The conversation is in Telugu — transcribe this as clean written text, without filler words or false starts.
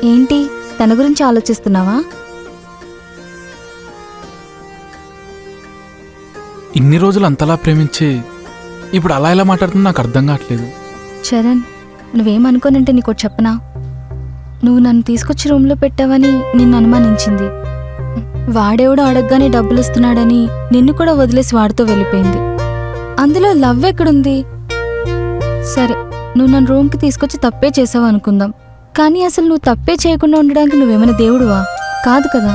ఏంటి తన గురించి ఆలోచిస్తున్నావా? ఇన్ని రోజులు అంతలా ప్రేమించి ఇప్పుడు అలా ఎలా మాట్లాడుతున్నా నాకు అర్థం కావట్లేదు. చరణ్, నువ్వేమనుకోనంటే నీకు చెప్పనా? నువ్వు నన్ను తీసుకొచ్చి రూమ్లో పెట్టావని నిన్ను అనుమానించింది. వాడెవడో అడగగానే డబ్బులు ఇస్తున్నాడని నిన్ను కూడా వదిలేసి వాడితో వెళ్ళిపోయింది. అందులో లవ్ ఎక్కడుంది? సరే, నువ్వు నన్ను రూమ్కి తీసుకొచ్చి తప్పే చేసావు అనుకుందాం. కానీ అసలు నువ్వు తప్పే చేయకుండా ఉండడానికి నువ్వేమైనా దేవుడువా? కాదు కదా.